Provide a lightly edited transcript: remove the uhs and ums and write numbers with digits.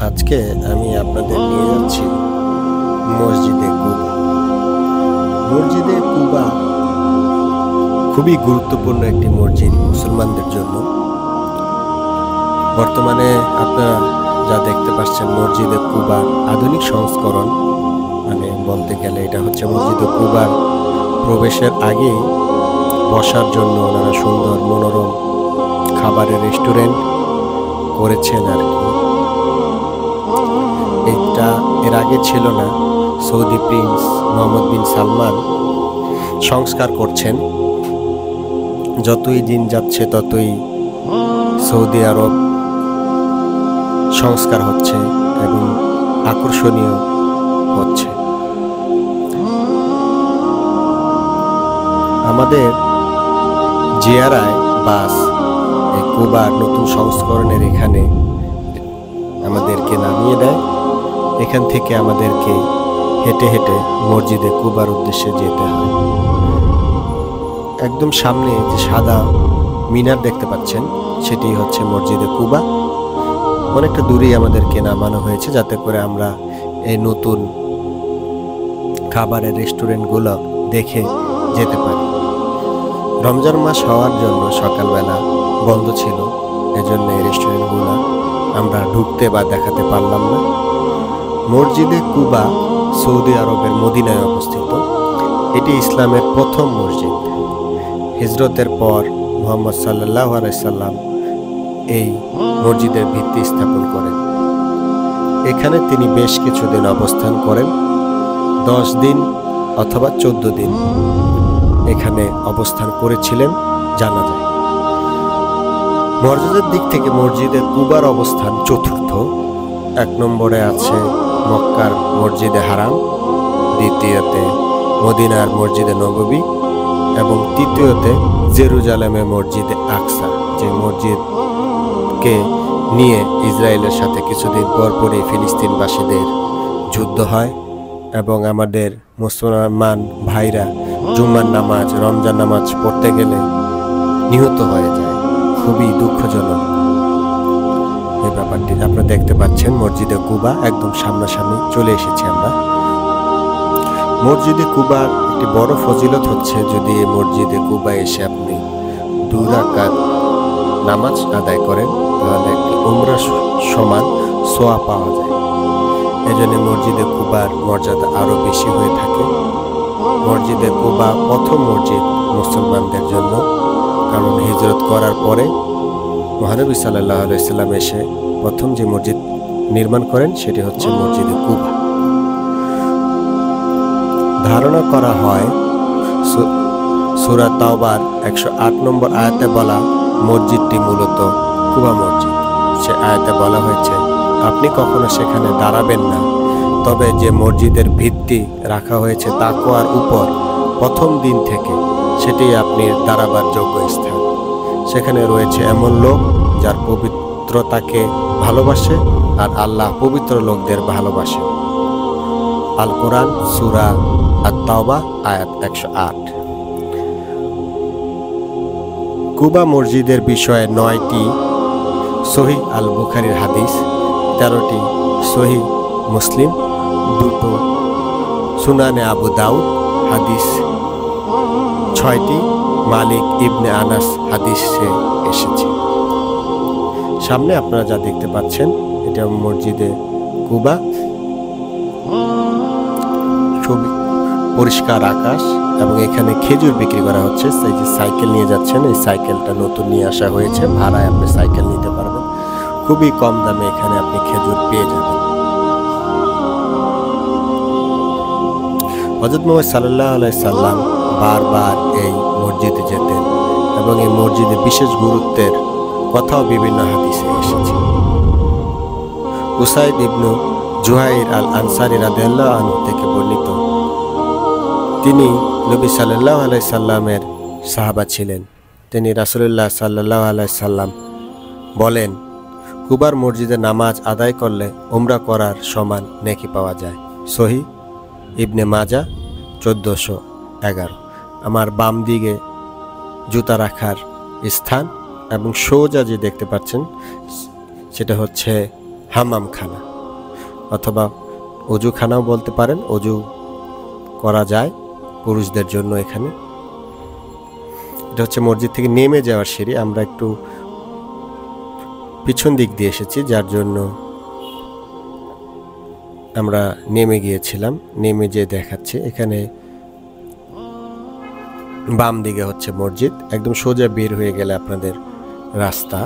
আজকে আমি আপনাদের নিয়ে যাচ্ছি মসজিদে কুবা। মসজিদে কুবা খুবই গুরুত্বপূর্ণ একটি মসজিদ মুসলমানদের জন্য। বর্তমানে আপনারা যা দেখতে পাচ্ছেন মসজিদে কুবার আধুনিক সংস্করণ, মানে বলতে গেলে এটা হচ্ছে মসজিদে কুবার প্রবেশের আগে বসার জন্য ওনারা সুন্দর মনোরম খাবারের রেস্টুরেন্ট করেছেন আর কি। এটা এর আগে ছিল না। সৌদি প্রিন্স মোহাম্মদ বিন সালমান সংস্কার করছেন। যতই দিন যাচ্ছে ততই সৌদি আরব সংস্কার হচ্ছে এবং আকর্ষণীয় হচ্ছে। আমাদের জিয়ারায় বাস এই কুবার নতুন সংস্করণের এখানে আমাদেরকে নামিয়ে দেয়। এখান থেকে আমাদেরকে হেঁটে হেঁটে মসজিদে কুবার উদ্দেশ্যে যেতে হয়। একদম সামনে যে সাদা মিনার দেখতে পাচ্ছেন সেটি হচ্ছে মসজিদে কুবা। অনেকটা দূরেই আমাদেরকে নামানো হয়েছে যাতে করে আমরা এই নতুন খাবারের রেস্টুরেন্টগুলো দেখে যেতে পারি। রমজান মাস হওয়ার জন্য সকালবেলা বন্ধ ছিল, এজন্য এই রেস্টুরেন্টগুলো আমরা ঢুকতে বা দেখাতে পারলাম না। মসজিদে কুবা সৌদি আরবের মদিনায় অবস্থিত। এটি ইসলামের প্রথম মসজিদ। হিজরতের পর মুহাম্মদ সাল্লাল্লাহু আলাইহি সাল্লাম এই মসজিদের ভিত্তি স্থাপন করেন। এখানে তিনি বেশ কিছুদিন অবস্থান করেন। 10 দিন অথবা 14 দিন এখানে অবস্থান করেছিলেন জানা যায়। মর্যাদার দিক থেকে মসজিদে কুবার অবস্থান চতুর্থ। 1 নম্বরে আছে মক্কার মসজিদে হারাম, দ্বিতীয়তে মদিনার মসজিদে নববী এবং তৃতীয়তে জেরুজালেমে মসজিদে আকসা, যে মসজিদকে নিয়ে ইসরায়েলের সাথে কিছুদিন পরপরই ফিলিস্তিনবাসীদের যুদ্ধ হয় এবং আমাদের মুসলমান ভাইরা জুম্মার নামাজ, রমজান নামাজ পড়তে গেলে নিহত হয়ে যায়। খুবই দুঃখজনক এই ব্যাপারটি। আপনারা দেখতে পাচ্ছেন মসজিদে কুবা একদম সামনাসামনি চলে এসেছি আমরা। মসজিদে কুবার একটি বড় ফজিলত হচ্ছে, যদি এই মসজিদে কুবা এসে আপনি 2 রাকাত নামাজ আদায় করেন তাহলে একটি উমরা সমান সোয়া পাওয়া যায়। এজন্য মসজিদে কুবার মর্যাদা আরো বেশি হয়ে থাকে। মসজিদে কুবা প্রথম মসজিদ মুসলমানদের জন্য, কারণ হিজরত করার পরে মহানবী সাল্লাল্লাহু আলাইহি সাল্লাম এসে প্রথম যে মসজিদ নির্মাণ করেন সেটি হচ্ছে মসজিদে কুবা। ধারণা করা হয় সূরা তাওবার 108 নম্বর আয়াতে বলা মসজিদটি মূলত কুবা মসজিদ। সে আয়াতে বলা হয়েছে, আপনি কখনো সেখানে দাঁড়াবেন না, তবে যে মসজিদের ভিত্তি রাখা হয়েছে তাকওয়ার উপর প্রথম দিন থেকে, সেটি আপনি দাঁড়াবার যোগ্য স্থান। সেখানে রয়েছে এমন লোক যার পবিত্রতাকে ভালোবাসে আর আল্লাহ পবিত্র লোকদের ভালোবাসে। আল কোরআন সূরা আত-তাওবা আয়াত 108। কুবা মসজিদের বিষয়ে 9টি সহিহ আল বুখারীর হাদিস, 13টি সহিহ মুসলিম, 2টো সুনানে আবু দাউদ হাদিস, 6টি মালিক ইবনে আনাস হাদিসে এসেছে। সামনে আপনারা যা দেখতে পাচ্ছেন এটা মসজিদে কুবা। খুবই পরিষ্কার আকাশ এবং এখানে খেজুর বিক্রি করা হচ্ছে। এই যে সাইকেল নিয়ে যাচ্ছেন, এই সাইকেলটা নতুন নিয়ে আসা হয়েছে, ভাড়ায় আপনি সাইকেল নিতে পারবেন। খুবই কম দামে এখানে আপনি খেজুর পেয়ে যাবেন। হযরত মুহাম্মদ সাল্লাল্লাহু আলাইহি সাল্লাম বারবার এই মসজিদে যেতেন এবং এই মসজিদে বিশেষ গুরুত্বের কথাও বিভিন্ন হাদিসে এসেছে। উসাইদ ইবনু জুহাইর আল আনসারী রাদিয়াল্লাহু আনহু থেকে বর্ণিত, তিনি নবী সাল্লাল্লাহু আলাইহি সাল্লামের সাহাবা ছিলেন। তিনি রাসূলুল্লাহ সাল্লাল্লাহু আলাইহি সাল্লাম বলেন, কুবার মসজিদে নামাজ আদায় করলে উমরা করার সমান নেকি পাওয়া যায়। সহিহ ইবনে মাজাহ 1411। আমার বাম দিকে জুতা রাখার স্থান এবং সোজা যে দেখতে পাচ্ছেন সেটা হচ্ছে হাম্মামখানা। অথবা অজুখানাও বলতে পারেন, অজু করা যায় পুরুষদের জন্য এখানে। এটা হচ্ছে মসজিদ থেকে নেমে যাওয়ার সিঁড়ি। আমরা একটু পিছন দিক দিয়ে এসেছি, যার জন্য আমরা নেমে গিয়েছিলাম। নেমে যেয়ে দেখাচ্ছি, এখানে বাম দিকে হচ্ছে মসজিদ, একদম সোজা বের হয়ে গেলে আপনাদের রাস্তা।